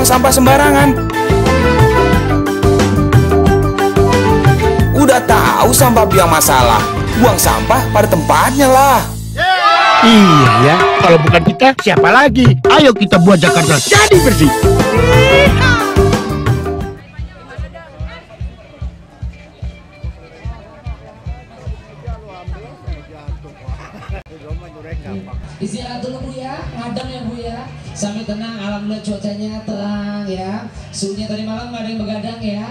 sampah sembarangan. Udah tahu sampah biang masalah, buang sampah pada tempatnya lah. Iya ya, kalau bukan kita siapa lagi? Ayo kita buat Jakarta jadi bersih. Istirahat dulu Bu ya, ngadem ya Bu ya. Sampai tenang, alhamdulillah cuacanya terang ya. Suhunya tadi malam nggak ada yang begadang ya.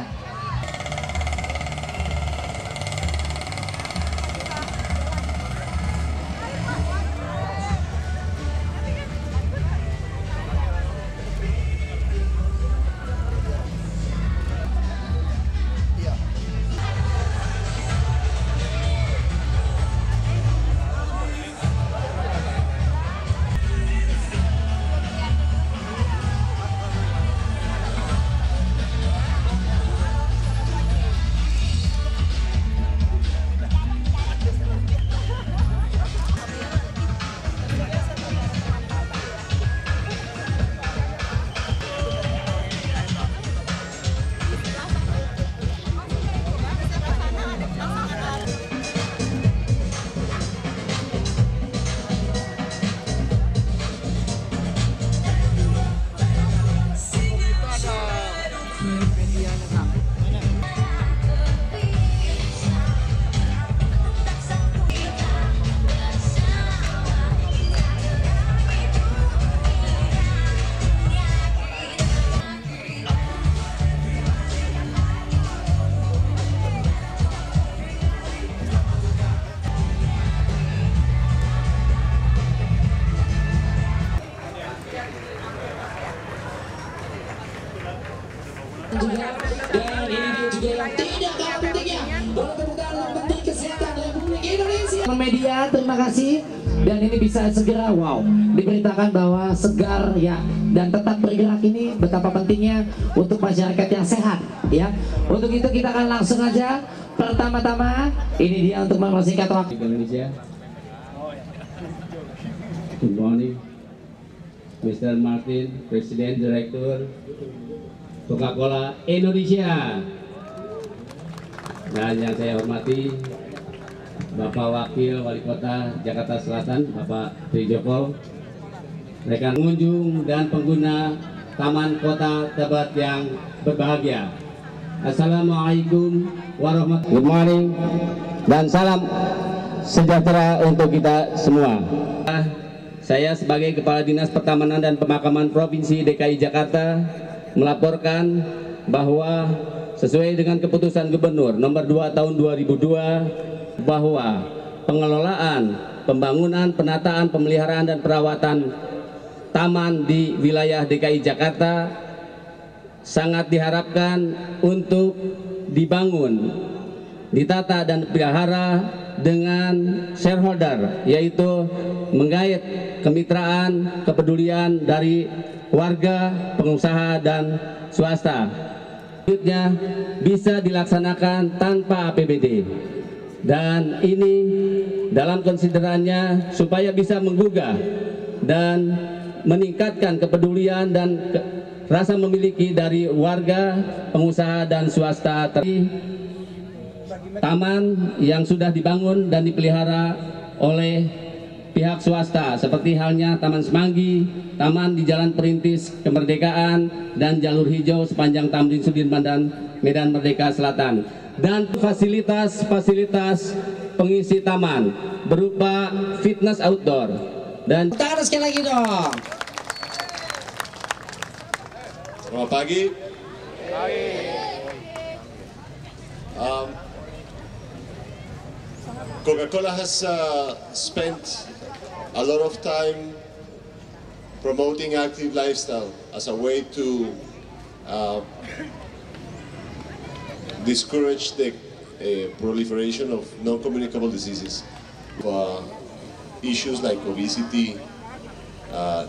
Juga, dan ini dia juga yang tidak kalah pentingnya, boleh tepuk tangan Menteri Kesehatan Republik Indonesia. Media, terima kasih. Dan ini bisa segera diberitakan bahwa segar ya dan tetap bergerak ini betapa pentingnya untuk masyarakat yang sehat ya. Untuk itu kita akan langsung aja pertama-tama ini dia untuk mempersingkat waktu Indonesia. Good morning, Mr. Martin, Presiden Direktur Coca-Cola Indonesia. Dan yang saya hormati Bapak Wakil Wali Kota Jakarta Selatan, Bapak Trijoko, rekan pengunjung dan pengguna Taman Kota Tebet yang berbahagia. Assalamualaikum warahmatullahi wabarakatuh. Good morning dan salam sejahtera untuk kita semua. Saya sebagai Kepala Dinas Pertamanan dan Pemakaman Provinsi DKI Jakarta melaporkan bahwa sesuai dengan keputusan Gubernur nomor 2 tahun 2002 bahwa pengelolaan, pembangunan, penataan, pemeliharaan dan perawatan taman di wilayah DKI Jakarta sangat diharapkan untuk dibangun, ditata dan dipelihara dengan shareholder, yaitu menggait kemitraan, kepedulian dari warga, pengusaha dan swasta. Selanjutnya bisa dilaksanakan tanpa APBD, dan ini dalam konsiderannya supaya bisa menggugah dan meningkatkan kepedulian dan rasa memiliki dari warga, pengusaha dan swasta. Taman yang sudah dibangun dan dipelihara oleh pihak swasta seperti halnya Taman Semanggi, taman di Jalan Perintis Kemerdekaan dan jalur hijau sepanjang Tamrin Sudirman dan Medan Merdeka Selatan, dan fasilitas pengisi taman berupa fitness outdoor dan sekali lagi dong. Selamat pagi. Coca-Cola has spent a lot of time promoting active lifestyle as a way to discourage the proliferation of non-communicable diseases. Issues like obesity,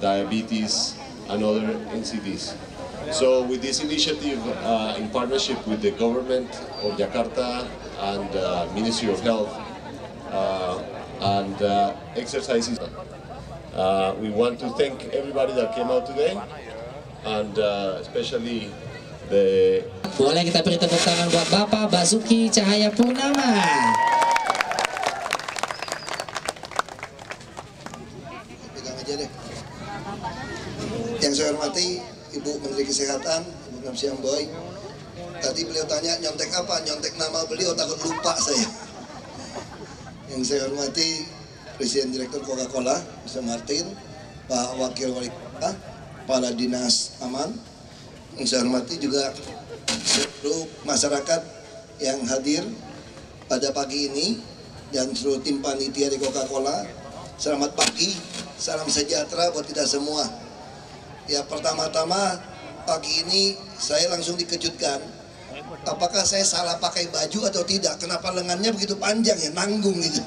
diabetes, and other NCDs. So with this initiative, in partnership with the government of Jakarta and Ministry of Health and exercises, we want to thank everybody that came out today and especially the... Boleh kita beri tepuk tangan buat Bapak Basuki Cahayapurnama. Pegang aja deh. Yang saya hormati Ibu Menteri Kesehatan, Ibu Namsiam Boy. Tadi beliau tanya nyontek apa? Nyontek nama beliau, takut lupa saya. Yang saya hormati Presiden Direktur Coca-Cola, Mr. Martin, Pak Wakil Wali Kota, para dinas aman. Yang saya hormati juga seluruh masyarakat yang hadir pada pagi ini dan seluruh tim panitia di Coca-Cola. Selamat pagi, salam sejahtera buat kita semua. Ya, pertama-tama pagi ini saya langsung dikejutkan. Apakah saya salah pakai baju atau tidak? Kenapa lengannya begitu panjang ya, nanggung gitu.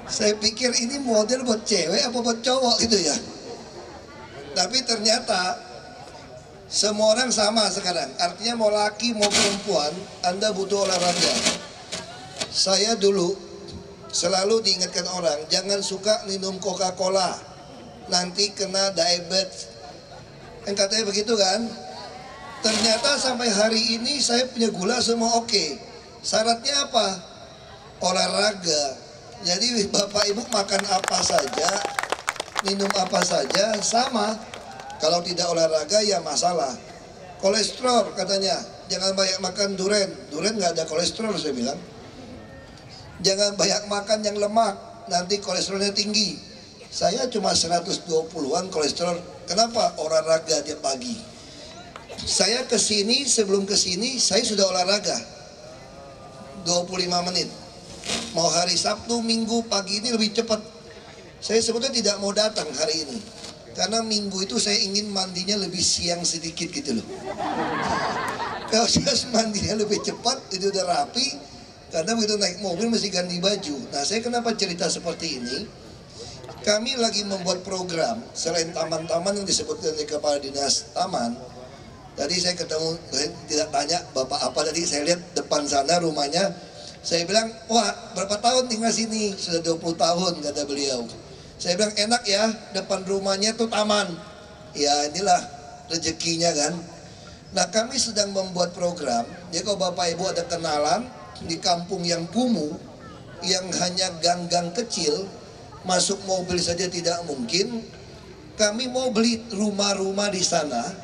Saya pikir ini model buat cewek apa buat cowok gitu ya. Tapi ternyata semua orang sama sekarang. Artinya mau laki mau perempuan, Anda butuh olahraga. Saya dulu selalu diingatkan orang, jangan suka minum Coca-Cola, nanti kena diabetes. Kan katanya begitu kan? Ternyata sampai hari ini saya punya gula semua oke. Syaratnya apa? Olahraga. Jadi Bapak Ibu makan apa saja, minum apa saja sama. Kalau tidak olahraga ya masalah. Kolesterol katanya, jangan banyak makan durian. Durian nggak ada kolesterol saya bilang. Jangan banyak makan yang lemak, nanti kolesterolnya tinggi. Saya cuma 120-an kolesterol. Kenapa? Olahraga tiap pagi. Saya kesini, sebelum kesini saya sudah olahraga 25 menit. Mau hari Sabtu, Minggu pagi ini lebih cepat. Saya sebetulnya tidak mau datang hari ini karena Minggu itu saya ingin mandinya lebih siang sedikit gitu loh. Kalau saya mandinya lebih cepat itu udah rapi, karena begitu naik mobil mesti ganti baju. Nah, saya kenapa cerita seperti ini? Kami lagi membuat program selain taman-taman yang disebutkan oleh Kepala Dinas Taman. Tadi saya ketemu, saya tidak tanya Bapak apa tadi, saya lihat depan sana rumahnya. Saya bilang, wah berapa tahun tinggal sini? Sudah 20 tahun kata beliau. Saya bilang enak ya, depan rumahnya tuh taman. Ya inilah rezekinya kan. Nah, kami sedang membuat program. Jadi kalau Bapak Ibu ada kenalan di kampung yang kumuh, yang hanya gang-gang kecil, masuk mobil saja tidak mungkin, kami mau beli rumah-rumah di sana.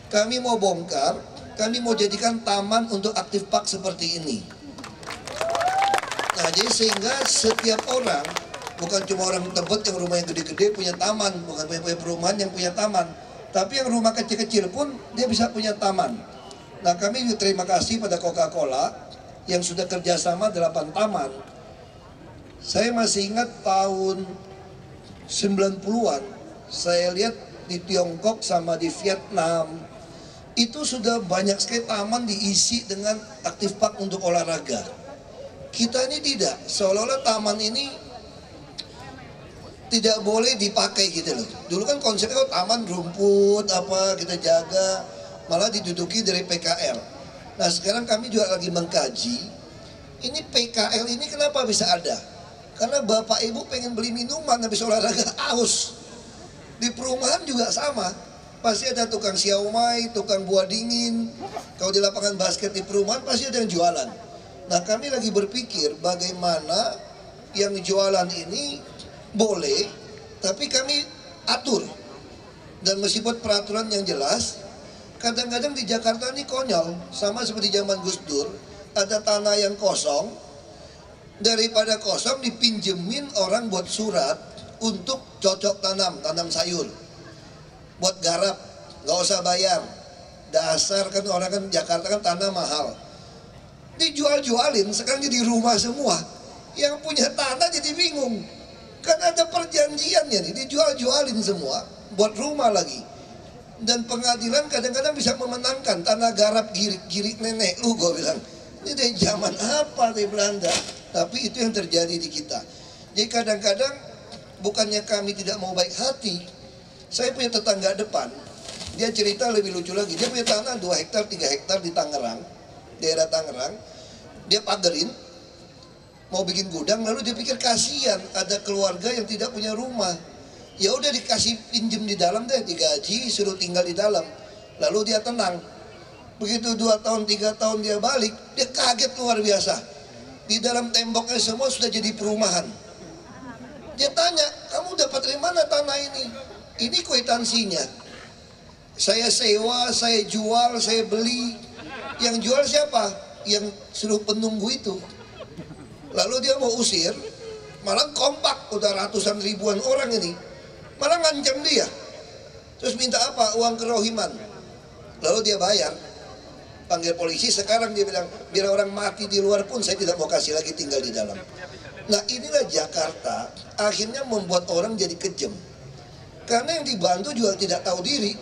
Kami mau bongkar, kami mau jadikan taman untuk aktif park seperti ini. Nah, jadi sehingga setiap orang, bukan cuma orang Tebet yang rumahnya gede-gede punya taman, bukan punya perumahan yang punya taman, tapi yang rumah kecil-kecil pun dia bisa punya taman. Nah, kami terima kasih pada Coca-Cola yang sudah kerjasama 8 taman. Saya masih ingat tahun 90-an, saya lihat di Tiongkok sama di Vietnam, itu sudah banyak sekali taman diisi dengan aktif park untuk olahraga. Kita ini tidak, seolah-olah taman ini tidak boleh dipakai gitu loh. Dulu kan konsepnya taman rumput apa kita jaga, malah diduduki dari PKL. Nah, sekarang kami juga lagi mengkaji, ini PKL ini kenapa bisa ada? Karena Bapak Ibu pengen beli minuman habis olahraga aus. Di perumahan juga sama. Pasti ada tukang siomay, tukang buah dingin. Kalau di lapangan basket di perumahan pasti ada yang jualan. Nah, kami lagi berpikir bagaimana yang jualan ini boleh, tapi kami atur. Dan meskipun peraturan yang jelas, kadang-kadang di Jakarta ini konyol. Sama seperti zaman Gus Dur, ada tanah yang kosong, daripada kosong dipinjemin orang buat surat untuk cocok tanam sayur. Buat garap, nggak usah bayar. Dasar kan orang kan Jakarta kan tanah mahal. Dijual-jualin, sekarang jadi rumah semua. Yang punya tanah jadi bingung. Kan ada perjanjiannya nih, dijual-jualin semua. Buat rumah lagi. Dan pengadilan kadang-kadang bisa memenangkan tanah garap girik-girik nenek lu, gue bilang. Ini dari zaman apa di Belanda? Tapi itu yang terjadi di kita. Jadi kadang-kadang bukannya kami tidak mau baik hati. Saya punya tetangga depan, dia cerita lebih lucu lagi. Dia punya tanah 2 hektar, 3 hektar di Tangerang, daerah Tangerang. Dia pagerin, mau bikin gudang, lalu dia pikir kasihan ada keluarga yang tidak punya rumah. Ya udah dikasih pinjem di dalam deh, digaji, suruh tinggal di dalam. Lalu dia tenang. Begitu 2 tahun, 3 tahun dia balik, dia kaget luar biasa. Di dalam temboknya semua sudah jadi perumahan. Dia tanya, kamu dapat dari mana tanah ini? Ini kwitansinya. Saya sewa, saya jual, saya beli. Yang jual siapa? Yang suruh penunggu itu. Lalu dia mau usir, malah kompak, udah ratusan ribuan orang ini. Malah ngancam dia. Terus minta apa? Uang kerohiman. Lalu dia bayar. Panggil polisi, sekarang dia bilang, biar orang mati di luar pun saya tidak mau kasih lagi tinggal di dalam. Nah inilah Jakarta, akhirnya membuat orang jadi kejam. Karena yang dibantu juga tidak tahu diri.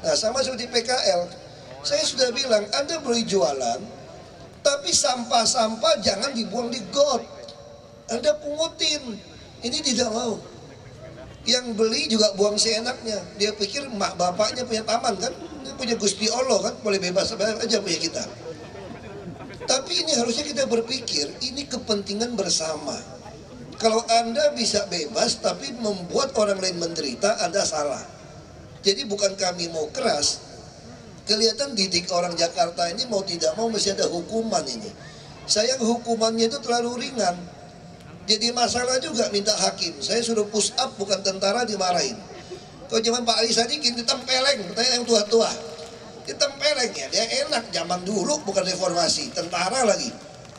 Nah sama seperti PKL. Saya sudah bilang, Anda boleh jualan, tapi sampah-sampah jangan dibuang di got. Anda pungutin. Ini tidak mau. Yang beli juga buang seenaknya. Dia pikir mak bapaknya punya taman kan, dia punya Gusti Allah kan, boleh bebas aja punya kita. Tapi ini harusnya kita berpikir, ini kepentingan bersama. Kalau Anda bisa bebas tapi membuat orang lain menderita, Anda salah. Jadi bukan kami mau keras, kelihatan didik orang Jakarta ini mau tidak mau mesti ada hukuman ini. Sayang hukumannya itu terlalu ringan. Jadi masalah juga minta hakim. Saya suruh push up, bukan tentara dimarahin. Kalau zaman Pak Ali Sadikin ditempeleng, tanya yang tua-tua. Ditempeleng ya, dia enak. Zaman dulu bukan reformasi, tentara lagi.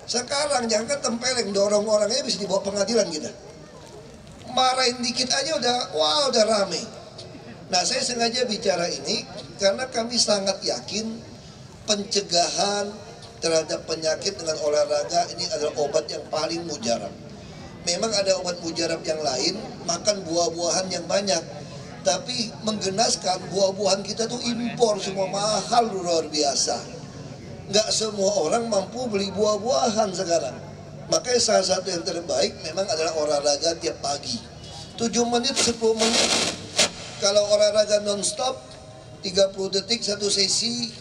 Sekarang jangan tempeleng, dorong orangnya bisa dibawa pengadilan kita. Marahin dikit aja udah rame. Nah saya sengaja bicara ini karena kami sangat yakin pencegahan terhadap penyakit dengan olahraga ini adalah obat yang paling mujarab. Memang ada obat mujarab yang lain, makan buah-buahan yang banyak. Tapi menggenaskan buah-buahan kita tuh impor semua, mahal luar biasa. Nggak semua orang mampu beli buah-buahan sekarang. Makanya salah satu yang terbaik memang adalah olahraga tiap pagi. 7 menit, 10 menit. Kalau olahraga non-stop, 30 detik satu sesi,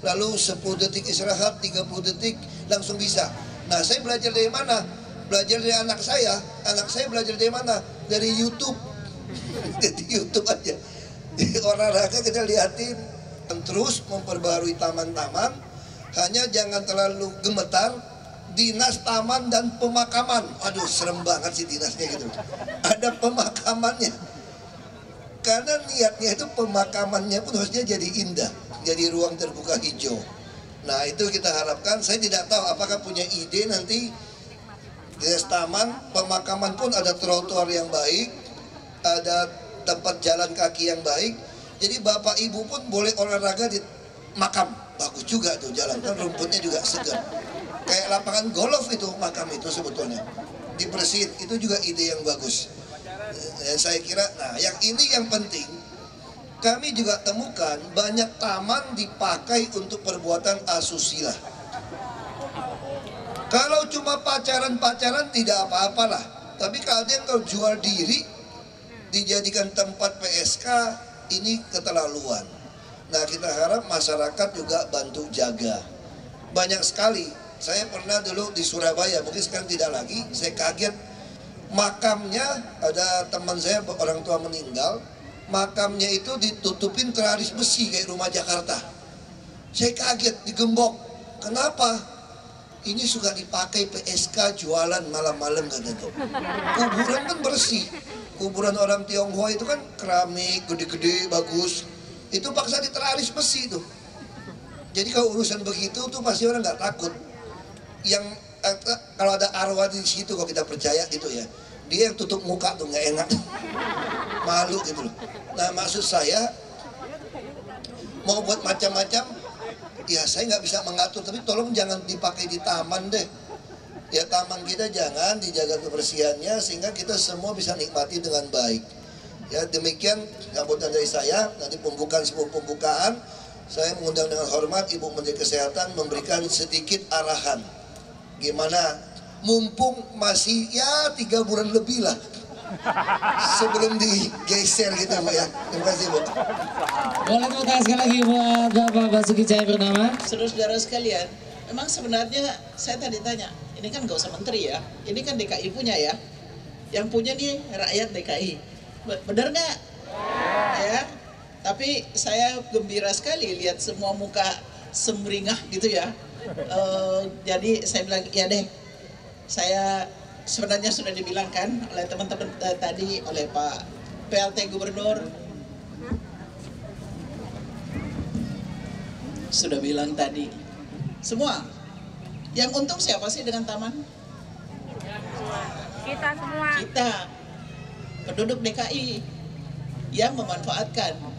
lalu 10 detik istirahat, 30 detik, langsung bisa. Nah saya belajar dari mana? Belajar dari anak saya belajar dari mana? Dari YouTube. Jadi YouTube aja. Di olahraga kita liatin. Terus memperbarui taman-taman. Hanya jangan terlalu gemetar. Dinas taman dan pemakaman. Aduh serem banget sih dinasnya gitu. Ada pemakamannya. Karena niatnya itu pemakamannya pun harusnya jadi indah. Jadi ruang terbuka hijau. Nah itu kita harapkan. Saya tidak tahu apakah punya ide nanti di taman, pemakaman pun ada trotoar yang baik, ada tempat jalan kaki yang baik. Jadi bapak ibu pun boleh olahraga di makam. Bagus juga tuh jalan, kan rumputnya juga segar. Kayak lapangan golf itu, makam itu sebetulnya. Dibersihin, itu juga ide yang bagus. Dan saya kira, nah yang ini yang penting. Kami juga temukan banyak taman dipakai untuk perbuatan asusila. Kalau cuma pacaran-pacaran tidak apa-apalah. Tapi kalau ada yang kalau jual diri dijadikan tempat PSK, ini keterlaluan. Nah kita harap masyarakat juga bantu jaga. Banyak sekali. Saya pernah dulu di Surabaya, mungkin sekarang tidak lagi. Saya kaget makamnya, ada teman saya orang tua meninggal, makamnya itu ditutupin teralis besi kayak rumah Jakarta. Saya kaget, digembok. Kenapa? Ini suka dipakai PSK jualan malam-malam katanya. Kuburan kan bersih. Kuburan orang Tionghoa itu kan keramik, gede-gede, bagus. Itu paksa diteralis besi itu. Jadi kalau urusan begitu tuh pasti orang nggak takut. Yang kalau ada arwah di situ kalau kita percaya gitu ya, dia yang tutup muka tuh nggak enak, malu gitu loh. Nah maksud saya mau buat macam-macam. Ya saya nggak bisa mengatur, tapi tolong jangan dipakai di taman deh. Ya taman kita jangan dijaga kebersihannya sehingga kita semua bisa nikmati dengan baik. Ya demikian sambutan dari saya. Nanti sebelum pembukaan, saya mengundang dengan hormat Ibu Menteri Kesehatan memberikan sedikit arahan. Gimana? Mumpung masih ya 3 bulan lebih lah. Sebelum digeser gitu Bu ya. Terima kasih Bu. Boleh tepuk tangan sekali lagi buat Bapak Basuki Cahayapurnama. Saudara-saudara sekalian, memang sebenarnya saya tadi tanya, ini kan gak usah menteri ya, ini kan DKI punya ya, yang punya nih rakyat DKI. Benar nggak? Ya. Tapi saya gembira sekali lihat semua muka semringah gitu ya. Jadi saya bilang ya deh, saya sebenarnya sudah dibilang kan oleh teman-teman tadi, oleh Pak PLT Gubernur, sudah bilang tadi, semua yang untung siapa sih dengan taman? Kita semua. Kita, penduduk DKI yang memanfaatkan.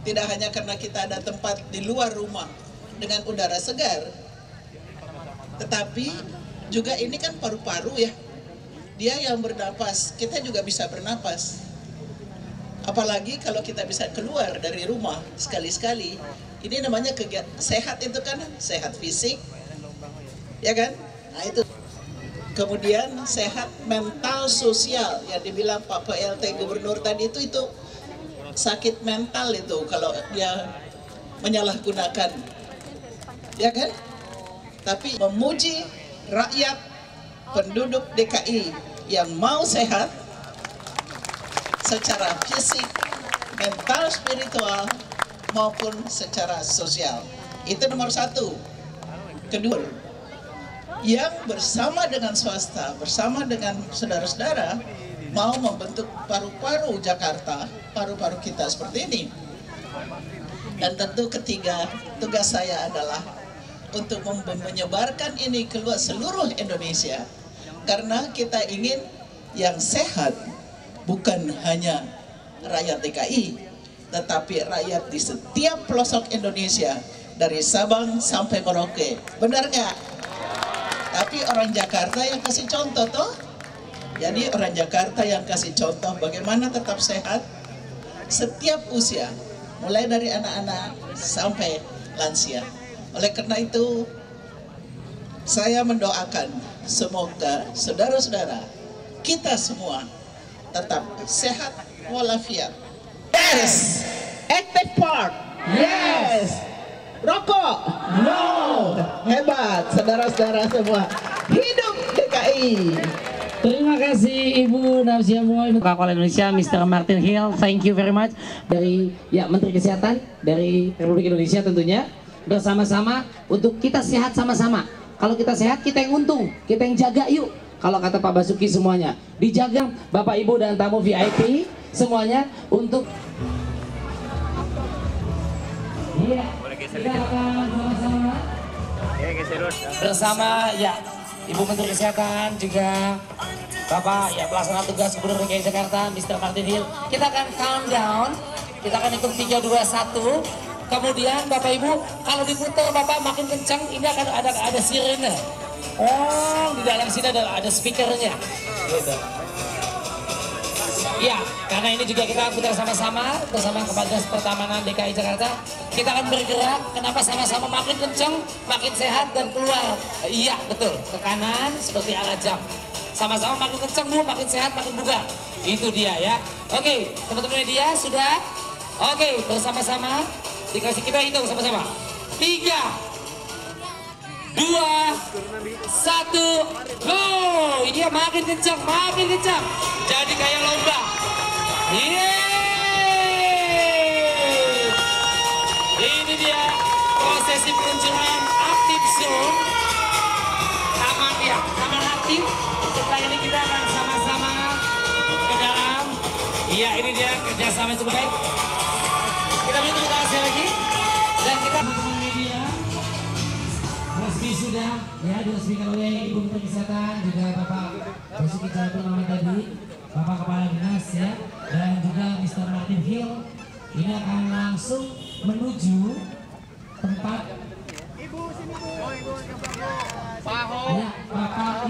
Tidak hanya karena kita ada tempat di luar rumah dengan udara segar, tetapi juga ini kan paru-paru ya. Dia yang bernapas, kita juga bisa bernapas. Apalagi kalau kita bisa keluar dari rumah sekali-sekali. Ini namanya kegiatan sehat, itu kan sehat fisik, ya kan? Nah itu. Kemudian sehat mental sosial yang dibilang Pak PLT Gubernur tadi itu sakit mental itu kalau dia menyalahgunakan, ya kan? Tapi memuji rakyat penduduk DKI yang mau sehat secara fisik, mental, spiritual maupun secara sosial. Itu nomor satu. Kedua, yang bersama dengan swasta, bersama dengan saudara-saudara mau membentuk paru-paru Jakarta, paru-paru kita seperti ini. Dan tentu ketiga, tugas saya adalah untuk menyebarkan ini keluar seluruh Indonesia, karena kita ingin yang sehat bukan hanya rakyat DKI, tetapi rakyat di setiap pelosok Indonesia dari Sabang sampai Merauke. Benar nggak? Tapi orang Jakarta yang kasih contoh toh. Jadi orang Jakarta yang kasih contoh bagaimana tetap sehat setiap usia, mulai dari anak-anak sampai lansia. Oleh karena itu, saya mendoakan semoga saudara-saudara kita semua tetap sehat walafiat. Yes. Active part. Yes. Rokok. No. Hebat, saudara-saudara semua. Hidup DKI. Terima kasih Ibu Nafsia Moy, Coca-Cola Indonesia, Mr. Martin Hill, thank you very much. Dari Menteri Kesehatan dari Republik Indonesia tentunya, bersama-sama untuk kita sehat sama-sama. Kalau kita sehat, kita yang untung, kita yang jaga yuk. Kalau kata Pak Basuki semuanya, dijaga Bapak Ibu dan tamu VIP semuanya untuk. Iya, kita akan sama-sama bersama ya Ibu Menteri Kesehatan juga Bapak ya pelaksana tugas Gubernur DKI Jakarta Mr. Martin Hill. Kita akan countdown, kita akan hitung 3, 2, 1. Kemudian Bapak Ibu kalau diputar Bapak makin kencang, ini akan ada sirene. Oh, di dalam sini ada speakernya gitu. Ya, karena ini juga kita putar sama-sama bersama Kepala Pertamanan DKI Jakarta. Kita akan bergerak, kenapa sama-sama makin kencang, makin sehat dan keluar. Iya, betul, ke kanan seperti ala jam. Sama-sama makin kencang Bu, makin sehat, makin bugar. Itu dia ya. Oke, teman-teman media sudah? Oke, bersama-sama dikasih kita hitung sama-sama. 3, 2, 1, go! Iya makin kencang, makin kencang. Jadi kayak lomba. Yeay! Ini dia prosesi peluncuran aktif zone. Taman ya, taman aktif. Setelah ini kita akan sama-sama ke dalam. Iya, ini dia kerjasama cukup baik. Kita beri tepuk tangan sekali lagi. Dan kita teman-teman media resmi sudah ya diresmikan oleh Ibu Menteri Kesehatan juga Bapak Basuki Cahayapurnama tadi, Bapak Kepala Dinas ya, dan juga Mr. Martin Hill. Ini akan langsung menuju tempat ya, Bapak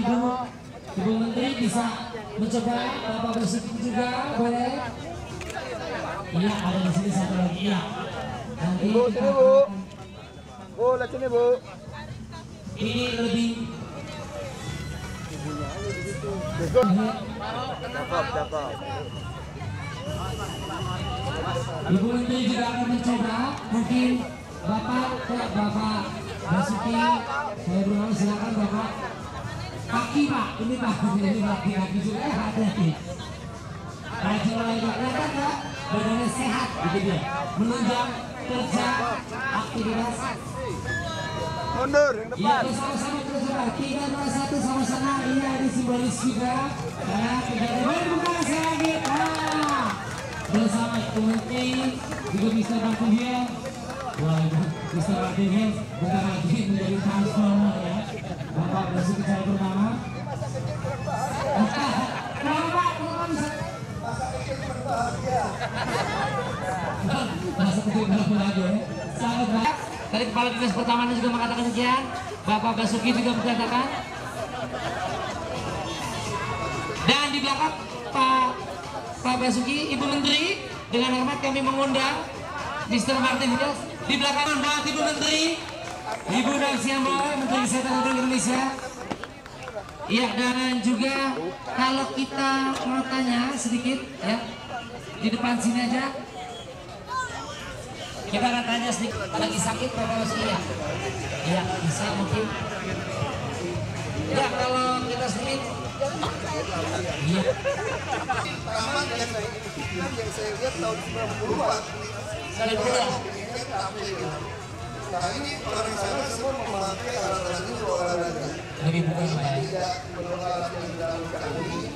Ibu Menteri bisa mencoba, Bapak Basuki juga boleh. Iya, ada di sini satu lagi ya. Nanti Ibu, sini Bu. Bu, lihat sini Bu. Ini lebih Cakep. Ibu Menteri juga akan mencoba, mungkin Bapak Basuki, saya berharap silakan Bapak. Kaki Pak, ini Pak, ini kaki juga ada nih. rajin olahraga, kelihatan nggak? Badannya sehat, gitu dia. Menunjang kerja, aktivitas. Mundur, yang Iya, depan. sama-sama terus coba. 3, 2, 1, sama-sama. Iya, ini simbolis juga. Nah, bukan saya lagi. Nah, bersama Menteri juga Mr. Martinez. Wah, Mr. Martinez bentar lagi menjadi transformer ya. Bapak Basuki Cahayapurnama. Masa kecil bahagia ya. Sangat baik. Dari Kepala Dinas Pertamanan juga mengatakan sekian. Bapak Basuki juga mengatakan. Dan di belakang Pak Basuki, Ibu Menteri, dengan hormat kami mengundang Mr. Martinez. Di belakang buat Ibu Menteri, Ibu Narsiambo, Menteri Kesehatan Republik Indonesia. Iya, dan juga kalau kita mau tanya sedikit ya, di depan sini aja. Kita akan tanya sedikit, lagi sakit Bapak Basuki ya? Iya, bisa mungkin. Ya, kalau kita sedikit. Iya. Taman yang saya lihat tahun 90-an. Sekali dulu ya. Nah ini orang sana semua memakai alat-alat ini olahraga. Lebih bukan Pak ya? Tidak berolahraga di dalam kaki.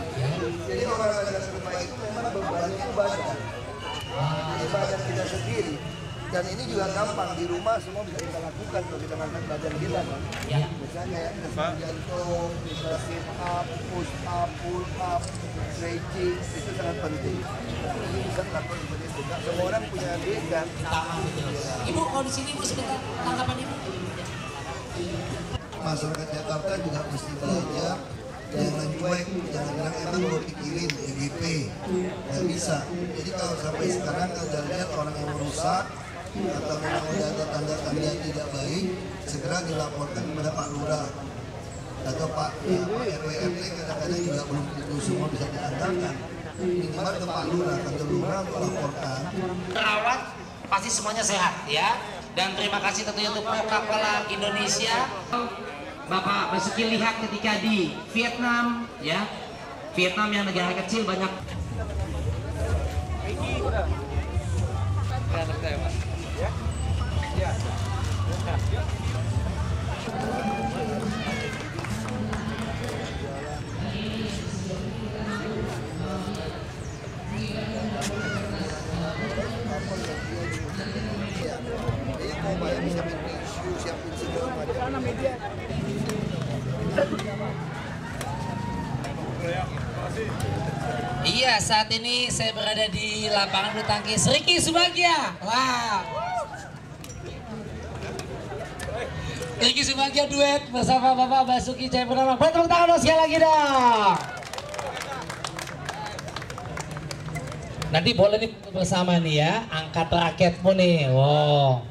Jadi olahraga terbaik itu memang bebannya itu badan. Jadi badan kita sendiri. Dan ini juga gampang, di rumah semua bisa kita lakukan kalau kita ngangkat badan kita kan. Ya. Misalnya ya, jantung, bisa sit up, push up, pull up, stretching, itu sangat penting. Ini bisa dilakukan seperti itu. Nggak semua orang punya duit kan. Ibu, kalau di sini Ibu sebentar tanggapan Ibu. Masyarakat Jakarta juga mesti belajar, jangan cuek, jangan bilang emang lo pikirin EGP, nggak bisa. Jadi kalau sampai sekarang ada lihat orang yang merusak atau memang ada tanda-tanda tidak baik, segera dilaporkan kepada Pak Lurah atau Pak RW RT. Kadang-kadang juga belum tentu semua bisa diandalkan, minimal ke Pak Lurah atau Lurah untuk laporkan. Perawat pasti semuanya sehat ya. Dan terima kasih tentunya untuk Coca-Cola Indonesia. Bapak Basuki lihat ketika di Vietnam ya, Vietnam yang negara kecil banyak. Mau bayar bisa tisu, siapin segala macam. Iya, saat ini saya berada di lapangan bulu tangkis Ricky Subagja. Wah. Ricky Subagja duet bersama Bapak Basuki Cahayapurnama. Boleh tepuk tangan dong sekali lagi dong. Nanti boleh nih bersama nih ya, angkat raketmu nih. Wow.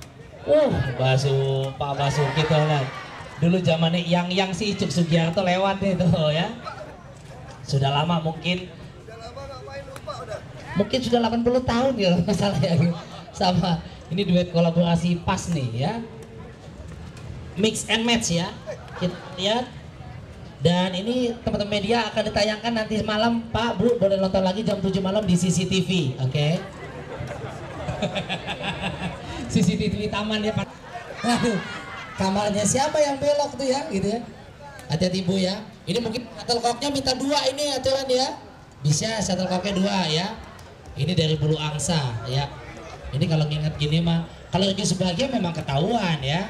Pak Basuki tuh kan. Dulu zamannya yang si Icuk Sugiarto lewat nih tuh ya. Sudah lama mungkin. Mungkin sudah 80 tahun ya masalah ya. Sama ini duet kolaborasi pas nih ya. Mix and match ya. Kita lihat. Dan ini teman-teman media akan ditayangkan nanti malam, Pak, Bu, boleh nonton lagi jam 7 malam di CCTV, oke? CCTV taman ya, Pak. Waduh, kamarnya siapa yang belok tuh ya, gitu ya? Hati-hati Bu ya. Ini mungkin shuttlecocknya minta 2 ini aturan ya. Bisa shuttlecocknya 2 ya. Ini dari bulu angsa ya. Ini kalau nginget gini mah, kalau Ricky Subagja memang ketahuan ya.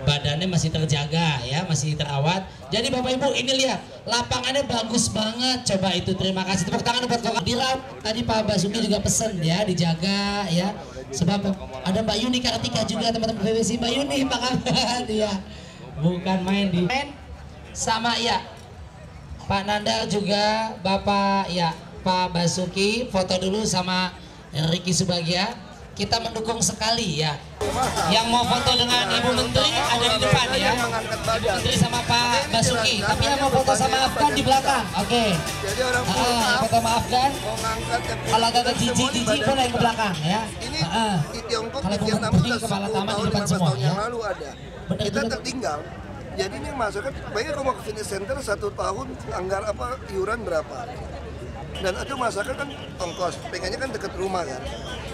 Badannya masih terjaga ya, masih terawat. Jadi Bapak Ibu ini lihat lapangannya bagus banget. Coba itu terima kasih, tepuk tangan buat Kok Dirap. Tadi Pak Basuki juga pesen ya dijaga ya. Sebab ada Mbak Yuni Kartika juga teman-teman BBC. Mbak Yuni apa kabar ya? Bukan main di sama ya. Pak Nanda juga Bapak ya Pak Basuki foto dulu sama Ricky Subagja. Kita mendukung sekali ya. Yang mau foto dengan Ibu Menteri ada di depan ya. Ibu Menteri sama Pak Basuki. Tapi yang mau foto sama Afgan di belakang. Oke. Jadi orang foto sama Afgan. mau ngangkat Kalau agak jijik boleh yang ke belakang ya. Ini di Tiongkok, kalau di Vietnam Menteri sudah kepala 10 taman di tahun, depan 15 semua tahun ya. yang lalu ada. Kita tertinggal. Jadi ini masukkan, bayangin kalau mau ke fitness center 1 tahun anggar iuran berapa? Dan itu masyarakat kan ongkos, pengennya kan dekat rumah kan.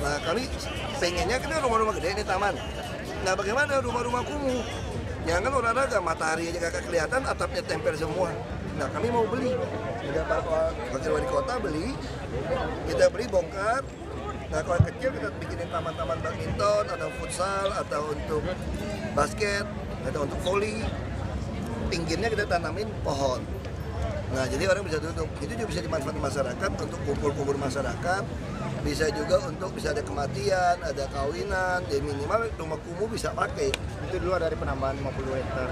Nah kami pengennya kan rumah-rumah gede ini taman. Nah bagaimana rumah-rumah kumuh? Jangan olahraga, matahari aja kagak kelihatan, atapnya tempel semua. Nah kami mau beli, tidak apa-apa, wakil wali kota beli, kita beli bongkar. Nah kalau kecil kita bikinin taman-taman badminton, atau futsal, atau untuk basket, atau untuk voli. Pinggirnya kita tanamin pohon. Nah jadi orang bisa duduk, itu juga bisa dimanfaatkan masyarakat untuk kumpul-kumpul masyarakat. Bisa juga untuk bisa ada kematian, ada kawinan, jadi minimal rumah kumuh bisa pakai. Itu dulu dari penambahan 50 hektar.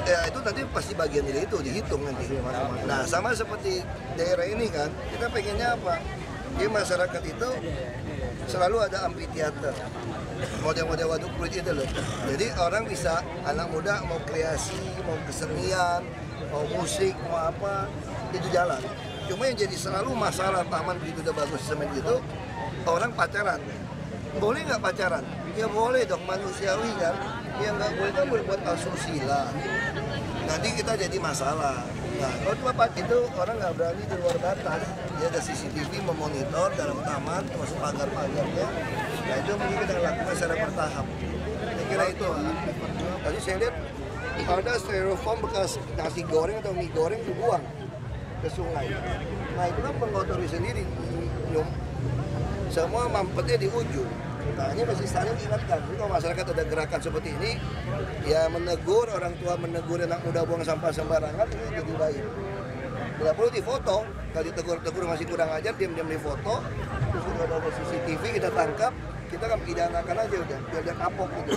Ya itu nanti pasti bagian dari itu dihitung nanti. Nah sama seperti daerah ini kan, kita pengennya apa? Di masyarakat itu selalu ada amphitheater, model-model waduk kulit itu loh. Jadi orang bisa, anak muda mau kreasi, mau kesenian, mau musik, mau apa, itu jalan. Cuma yang jadi selalu masalah taman begitu udah bagus semen gitu, orang pacaran. Boleh nggak pacaran? Ya boleh dong, manusiawi kan. Ya nggak boleh kan berbuat asusila. Nanti kita jadi masalah. Nah kalau cuma itu orang nggak berani di luar batas. Dia ada CCTV memonitor dalam taman, termasuk pagar-pagarnya. Nah itu mungkin kita lakukan secara bertahap. Saya kira itu. Tadi saya lihat ada styrofoam bekas nasi goreng atau mie goreng dibuang ke sungai. Nah itu kan mengotori sendiri. Semua mampetnya di ujung. Nah ini mesti saling ingatkan. Jadi kalau masyarakat ada gerakan seperti ini, ya menegur, orang tua menegur anak muda buang sampah sembarangan, ini jadi baik. Tidak perlu difoto, kalau ditegur masih kurang ajar, diam-diam difoto, terus kita ada CCTV, kita tangkap, kita kan pidanakan aja udah, biar dia kapok gitu.